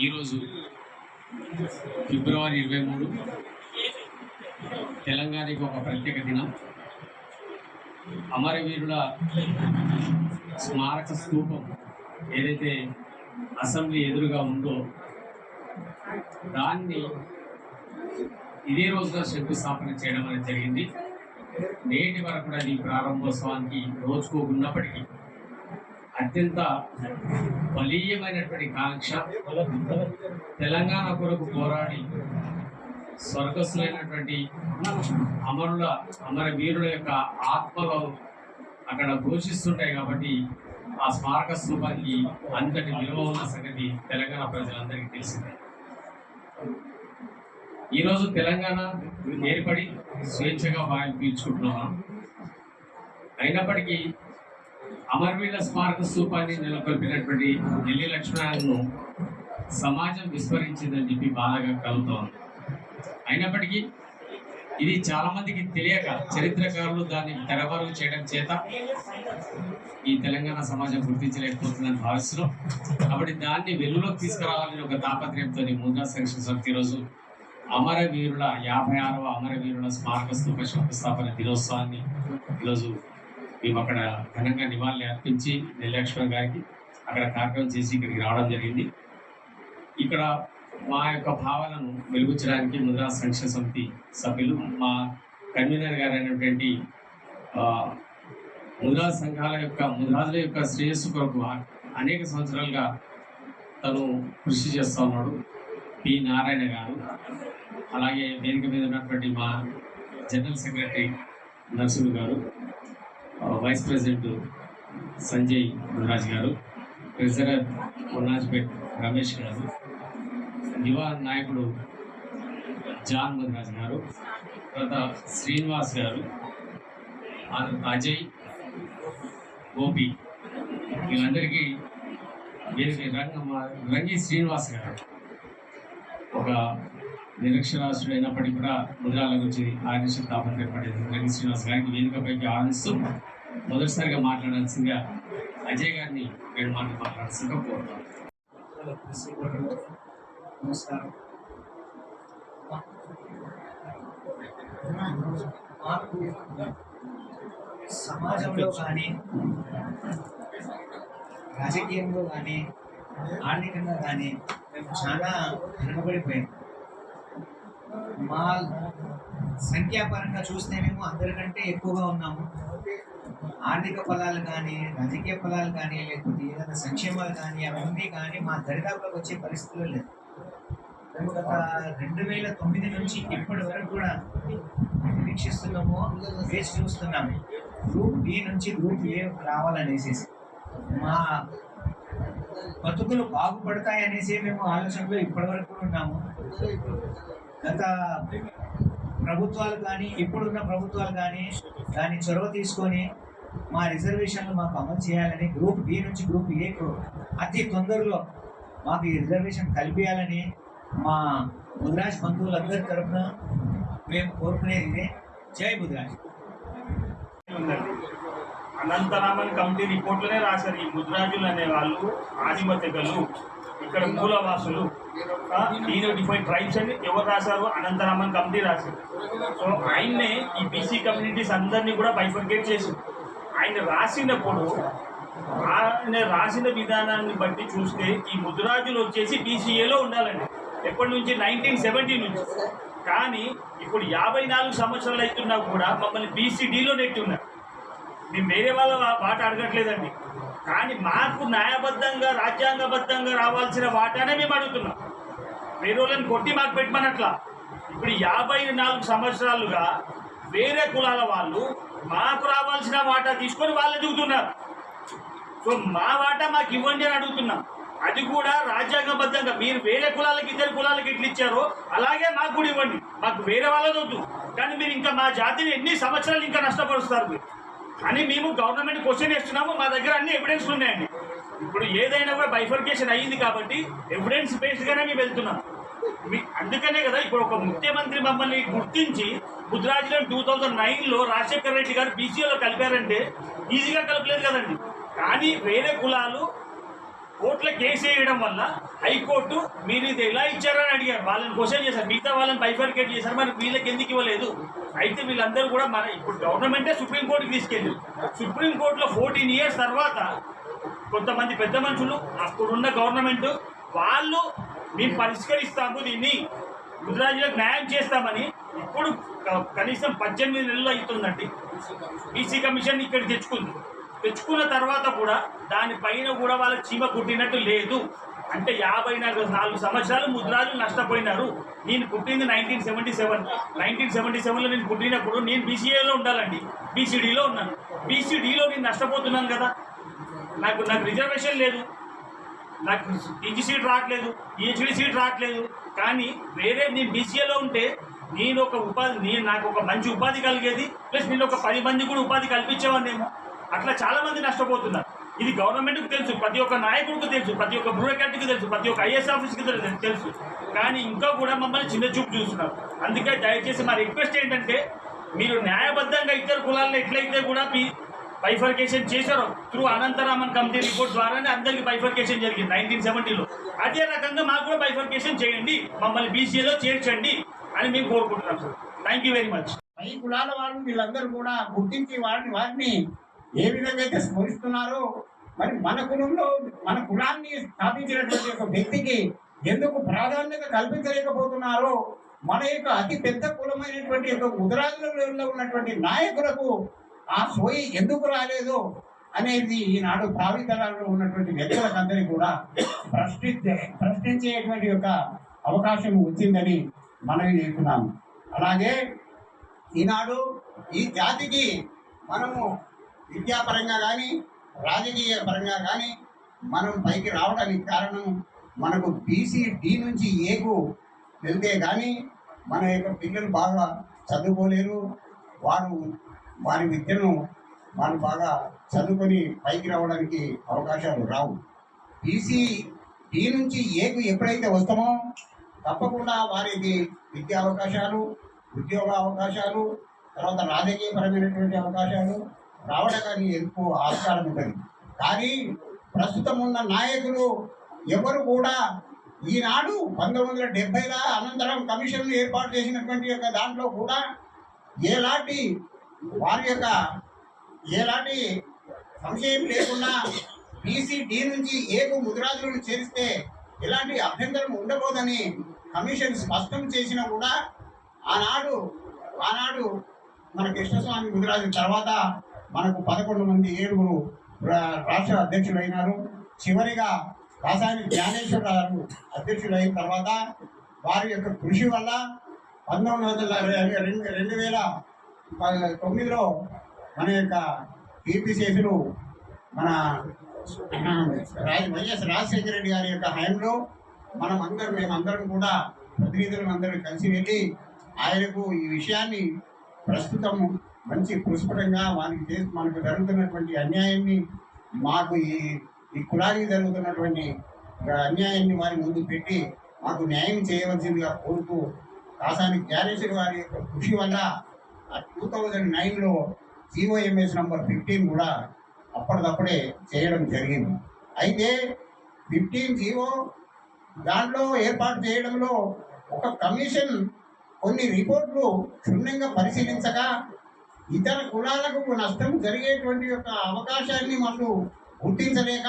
ఈరోజు ఫిబ్రవరి 23 తెలంగాణకి ఒక ప్రత్యేక దినం. అమరవీరుల స్మారక స్తూపం ఏదైతే అసెంబ్లీ ఎదురుగా ఉందో దాన్ని ఇదే రోజున శంకుస్థాపన చేయడం అనేది జరిగింది. నేటి వరకు కూడా ఈ ప్రారంభోత్సవానికి రోజుకోకున్నప్పటికీ అత్యంత బలీయమైనటువంటి కాంక్ష, తెలంగాణ కొరకు పోరాడి స్వర్గస్థులైనటువంటి అమరవీరుల యొక్క ఆత్మలు అక్కడ ఘోషిస్తుంటాయి. కాబట్టి ఆ స్మారక స్తూపానికి అంతటి విలువ ఉన్న సంగతి తెలంగాణ ప్రజలందరికీ తెలిసిందే. ఈరోజు తెలంగాణ ఏర్పడి స్వేచ్ఛగా వాయు పీల్చుకుంటున్నాం. అయినప్పటికీ అమరవీరుల స్మారక స్తూపాన్ని నెలకొల్పినటువంటి నెల్లి లక్ష్మణను సమాజం విస్మరించిందని చెప్పి బాధగా కలుగుతోంది. అయినప్పటికీ ఇది చాలా మందికి తెలియక చరిత్రకారులు దాన్ని తెరమరుగు చేయడం చేత ఈ తెలంగాణ సమాజం గుర్తించలేకపోతుందని భావిస్తున్నాం. కాబట్టి దాన్ని వెలుగులోకి తీసుకురావాలని ఒక తాపత్రయంతో ముద్రా సంక్షేమ సమితి ఈరోజు అమరవీరుల 56వ అమరవీరుల స్మారక స్తూప శంకుస్థాపన దినోత్సవాన్ని ఈరోజు మేము అక్కడ ఘనంగా నివాళులు అర్పించి నెల్లి లక్ష్మణ్ గారికి అక్కడ కార్యక్రమం చేసి ఇక్కడికి రావడం జరిగింది. ఇక్కడ మా యొక్క భావనను వెలుగుచ్చడానికి ముద్రా సంక్షేమ సమితి సభ్యులు, మా కన్వీనర్ గారు అయినటువంటి ముద్రా సంఘాల యొక్క ముద్రాజుల యొక్క శ్రేయస్సు కొరకు అనేక సంవత్సరాలుగా తను కృషి చేస్తూ ఉన్నాడు పి నారాయణ గారు. అలాగే వేదిక మీద ఉన్నటువంటి మా జనరల్ సెక్రటరీ నరసింహ గారు, వైస్ ప్రెసిడెంట్ సంజయ్ ముద్రాజ్ గారు, ట్రెజరర్ మున్నాజ్పేట్ రమేష్ గారు, యువ నాయకుడు జాన్ ముద్రాజ్ గారు, తర్వాత శ్రీనివాస్ గారు, అజయ్, గోపి, వీళ్ళందరికీ రంగి శ్రీనివాస్ గారు ఒక నిరక్షరాస్యుడు అయినప్పటికీ కూడా ముద్రాల గురించి ఆర్నిష తాపత్రయపడేది రంగి శ్రీనివాస్ గారికి వేదికపైకి ఆనందిస్తూ మొదటిసారిగా మాట్లాడాల్సిందిగా అజయ్ గారిని 2 మాటలు మాట్లాడాల్సిందిగా కోరుతాను. నమస్కారం. సమాజంలో కానీ రాజకీయంలో కానీ ఆర్థికంగా కానీ మేము చాలా వెనుకబడిపోయాం. మా సంఖ్యాపరంగా చూస్తేనేమో అందరికంటే ఎక్కువగా ఉన్నాము. ఆర్థిక ఫలాలు కానీ రాజకీయ ఫలాలు కానీ లేకపోతే ఏదైనా సంక్షేమాలు కానీ అవన్నీ కానీ మా దరిదాపులకు వచ్చే పరిస్థితులు లేదు. మేము గత 2009 నుంచి ఇప్పటి వరకు కూడా నిరీక్షిస్తున్నాము, వేచి చూస్తున్నాము గ్రూప్ బి నుంచి గ్రూప్ ఏ రావాలనేసి. మా బతుకులు బాగుపడతాయనేసి మేము ఆలోచనలో ఇప్పటి వరకు ఉన్నాము. గత ప్రభుత్వాలు కానీ ఇప్పుడున్న ప్రభుత్వాలు కానీ దాన్ని చొరవ తీసుకొని మా రిజర్వేషన్లు మాకు అమలు చేయాలని, గ్రూప్ బి నుంచి గ్రూప్ ఏకు అతి తొందరలో మాకు ఈ రిజర్వేషన్ కల్పించాలని మా ముద్రాజ్ బంధువులందరి తరఫున మేము కోరుకునేది ఇదే. జై ముద్రాజ్. అనంతరామన్ కమిటీ రిపోర్ట్లోనే రాశారు, ఈ ముద్రాజులు అనే వాళ్ళు ఆదిమ తెగలు, ఇక్కడ మూలవాసులు, డీనోటిఫైడ్ ట్రైబ్స్ అని ఎవరు రాశారు? అనంతరామన్ కమిటీ రాశారు. సో ఆయన్నే ఈ బీసీ కమ్యూనిటీస్ అందరినీ కూడా బైఫర్కేట్ చేశారు. ఆయన రాసిన విధానాన్ని బట్టి చూస్తే ఈ ముద్రాజులు వచ్చేసి బీసీఏలో ఉండాలండి. ఎప్పటి నుంచి? 1970 నుంచి. కానీ ఇప్పుడు 54 సంవత్సరాలు అవుతున్నా కూడా మమ్మల్ని బీసీడీలో నెట్టున్నారు. మేము వేరే వాళ్ళ వాట అడగట్లేదండి, కానీ మాకు న్యాయబద్ధంగా రాజ్యాంగబద్ధంగా రావాల్సిన వాటానే మేము అడుగుతున్నాం. వేరే వాళ్ళని కొట్టి మాకు పెట్టమనట్లా. ఇప్పుడు 54 సంవత్సరాలుగా వేరే కులాల వాళ్ళు మాకు రావాల్సిన వాటా తీసుకొని వాళ్ళు దిగుతున్నారు. సో మా వాటా మాకు ఇవ్వండి అని అడుగుతున్నాం. అది కూడా రాజ్యాంగబద్ధంగా. మీరు వేరే కులాలకి 2 కులాలకి ఎట్లు ఇచ్చారో అలాగే మాకు కూడా ఇవ్వండి. మాకు వేరే వాళ్ళది వద్దు, కానీ మీరు ఇంకా మా జాతిని ఎన్ని సంవత్సరాలు ఇంకా నష్టపరుస్తారు మీరు అని మేము గవర్నమెంట్ క్వశ్చన్ చేస్తున్నాము. మా దగ్గర అన్ని ఎవిడెన్స్లు ఉన్నాయండి. ఇప్పుడు ఏదైనా కూడా బైఫర్కేషన్ అయ్యింది కాబట్టి ఎవిడెన్స్ బేస్డ్గానే మేము వెళ్తున్నాం. అందుకనే కదా ఇప్పుడు ఒక ముఖ్యమంత్రి మమ్మల్ని గుర్తించి ముద్రాజులను 2009లో రాజశేఖర రెడ్డి గారు బీసీలో కలిపారంటే ఈజీగా కలపలేదు కదండి. కానీ వేరే కులాలు కోర్టులో కేసు వేయడం వల్ల హైకోర్టు మీరు ఇది ఎలా ఇచ్చారని అడిగారు. వాళ్ళని క్వశ్చన్ చేశారు, మిగతా వాళ్ళని బైఫర్కేట్ చేశారు, మరి వీళ్ళకి ఎందుకు ఇవ్వలేదు. అయితే వీళ్ళందరూ కూడా మన ఇప్పుడు గవర్నమెంటే సుప్రీంకోర్టుకి తీసుకెళ్ళారు. సుప్రీంకోర్టులో 14 years తర్వాత కొంతమంది పెద్ద మనుషులు అప్పుడున్న గవర్నమెంట్ వాళ్ళు మేము పరిష్కరిస్తాము, దీన్ని ముద్రాజులకు న్యాయం చేస్తామని ఇప్పుడు కనీసం 18 నెలలు అవుతుందండి బీసీ కమిషన్ ఇక్కడ తెచ్చుకున్న తర్వాత కూడా దానిపైన కూడా వాళ్ళ చీమ కుట్టినట్టు లేదు. అంటే 54 సంవత్సరాలు ముద్రాజులు నష్టపోయినారు. నేను పుట్టింది 1977లో నేను పుట్టినప్పుడు నేను బీసీఏలో ఉండాలండి, బీసీడీలో ఉన్నాను. బీసీడీలో నేను నష్టపోతున్నాను కదా. నాకు రిజర్వేషన్ లేదు, నాకు పీజీ సీట్ రావట్లేదు, పిహెచ్డీ సీట్ రావట్లేదు. కానీ వేరే నేను బీసీఏలో ఉంటే నాకు ఒక మంచి ఉపాధి కలిగేది, ప్లస్ నేను ఒక 10 మంది కూడా ఉపాధి కల్పించేవాడినేమో. అట్లా చాలా మంది నష్టపోతున్నారు. ఇది గవర్నమెంట్కి తెలుసు, ప్రతి ఒక్క నాయకుడికి తెలుసు, ప్రతి ఒక్క బ్యూరోక్రాట్కి తెలుసు, ప్రతి ఒక్క ఐఏఎస్ ఆఫీస్కి తెలుసు. కానీ ఇంకా కూడా మమ్మల్ని చిన్న చూపు చూస్తున్నారు. అందుకే దయచేసి మా రిక్వెస్ట్ ఏంటంటే, మీరు న్యాయబద్ధంగా ఇతర కులాలను ఎట్లయితే కూడా బైఫర్కేషన్ చేశారో త్రూ అనంతరామన్ కమిటీ రిపోర్ట్ ద్వారానే అందరికీ బైఫర్కేషన్ జరిగింది 1970లో. అదే రకంగా మాకు కూడా బైఫర్కేషన్ చేయండి, మమ్మల్ని బీసీఏలో చేర్చండి అని మేము కోరుకుంటున్నాం sir. Thank you very much. పై కులాల వాళ్ళు వీళ్ళందరూ కూడా గుర్తించి వారిని ఏ విధంగా అయితే స్మరిస్తున్నారో, మరి మన కులంలో మన కులాన్ని స్థాపించినటువంటి ఒక వ్యక్తికి ఎందుకు ప్రాధాన్యత కల్పించలేకపోతున్నారో, మన యొక్క అతి పెద్ద కులమైనటువంటి యొక్క ముద్రాజులలో ఉన్నటువంటి నాయకులకు ఆ సోయి ఎందుకు రాలేదు అనేది ఈనాడు భావితరాల్లో ఉన్నటువంటి వ్యక్తులకందరికీ కూడా ప్రశ్నించేటువంటి యొక్క అవకాశం వచ్చిందని మనవి చేస్తున్నాము. అలాగే ఈనాడు ఈ జాతికి మనము విద్యాపరంగా కానీ రాజకీయ పరంగా కానీ మనం పైకి రావడానికి కారణం మనకు BC-D నుంచి ఏకు వెళ్తే కానీ మన యొక్క పిల్లలు బాగా చదువుకోలేరు. వారి విద్యను వారు బాగా చదువుకొని పైకి రావడానికి అవకాశాలు రావు. BC-D నుంచి ఏకు ఎప్పుడైతే వస్తామో తప్పకుండా వారికి విద్యా అవకాశాలు, ఉద్యోగ అవకాశాలు, తర్వాత రాజకీయపరమైనటువంటి అవకాశాలు రావడానికి ఎక్కువ ఆస్కారం ఉంటుంది. కానీ ప్రస్తుతం ఉన్న నాయకులు ఎవరు కూడా ఈనాడు 1970 అనంతరం కమిషన్లు ఏర్పాటు చేసినటువంటి యొక్క దాంట్లో కూడా ఎలాంటి సంశయం లేకుండా BC-D నుంచి ఏకు ముద్రాజులను చేరిస్తే ఎలాంటి అభ్యంతరం ఉండబోదని కమిషన్ స్పష్టం చేసినా కూడా ఆనాడు మన కృష్ణస్వామి ముదిరాజు తర్వాత మనకు 11 మంది 7 రాష్ట్ర అధ్యక్షులు అయినారు. చివరిగా కాసాని జ్ఞానేశ్వర గారు అధ్యక్షులైన తర్వాత వారి యొక్క కృషి వల్ల 2009లో మన యొక్క కీర్తిశేషులు మన వైఎస్ రాజశేఖర రెడ్డి గారి యొక్క హయాంలో మేమందరం కూడా ప్రతినిధులను అందరూ కలిసి వెళ్ళి ఆయనకు ఈ విషయాన్ని ప్రస్తుతం మంచి పుష్పటంగా మనకు జరుగుతున్నటువంటి అన్యాయాన్ని, మాకు ఈ కులానికి జరుగుతున్నటువంటి అన్యాయాన్ని వారి ముందు పెట్టి మాకు న్యాయం చేయవలసిందిగా కోరుతూ కాసాని జ్ఞానేశ్వరి వారి యొక్క కృషి వల్ల 2009లో GOMS నంబర్ 15 కూడా అప్పటికప్పుడే చేయడం జరిగింది. అయితే 15 GO దాంట్లో ఏర్పాటు చేయడంలో ఒక కమిషన్ కొన్ని రిపోర్ట్లు క్షుణ్ణంగా పరిశీలించక ఇతర కులాలకు నష్టం జరిగేటువంటి యొక్క అవకాశాన్ని మనం గుర్తించలేక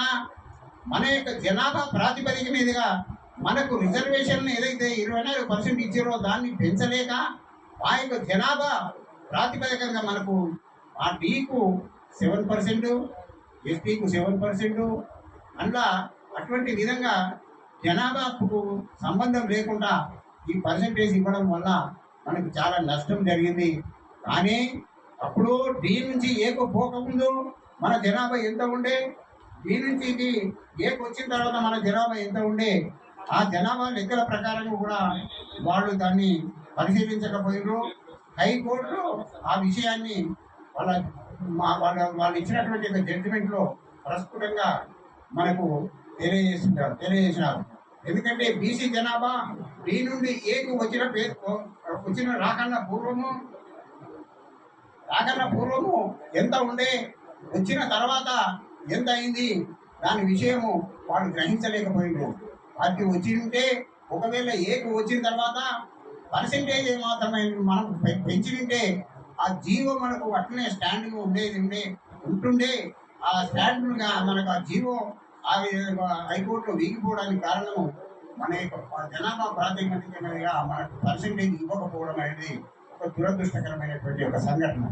మన యొక్క జనాభా ప్రాతిపదిక మీదుగా మనకు రిజర్వేషన్ ఏదైతే 24% ఇచ్చారో దాన్ని పెంచలేక ఆ యొక్క జనాభా ప్రాతిపదికంగా మనకు ఆ డీకు 7%, ఎస్టీకు 7%, అట్లా అటువంటి విధంగా జనాభాకు సంబంధం లేకుండా ఈ పర్సంటేజ్ ఇవ్వడం వల్ల మనకు చాలా నష్టం జరిగింది. కానీ అప్పుడు డి నుంచి ఏకు పోకముందు మన జనాభా ఎంత ఉండే, డి నుంచి ఏకు వచ్చిన తర్వాత మన జనాభా ఎంత ఉండే, ఆ జనాభా లెక్కల ప్రకారం కూడా వాళ్ళు దాన్ని పరిశీలించకపోయినారు. హైకోర్టులో ఆ విషయాన్ని వాళ్ళు ఇచ్చినటువంటి జడ్జిమెంట్లో ప్రస్ఫుటంగా మనకు తెలియజేసినారు. ఎందుకంటే బీసీ జనాభా డి నుండి ఏకు వచ్చిన రాకన్నా పూర్వము ఎంత ఉండే, వచ్చిన తర్వాత ఎంత అయింది దాని విషయము వాళ్ళు గ్రహించలేకపోయింది. అది వచ్చి ఉంటే ఒకవేళ ఏకు వచ్చిన తర్వాత పర్సెంటేజ్ ఏమాత్రమే మనం పెంచి ఉంటే ఆ జీవో మనకు అట్లనే స్టాండింగ్ ఉంటుండే ఆ స్టాండ్గా మనకు ఆ జీవో ఆ హైకోర్టులో వీగిపోవడానికి కారణము మన యొక్క జనాభా ప్రాతిపదికగా మనకు పర్సెంటేజ్ ఇవ్వకపోవడం అనేది ఒక దురదృష్టకరమైనటువంటి ఒక సంఘటన.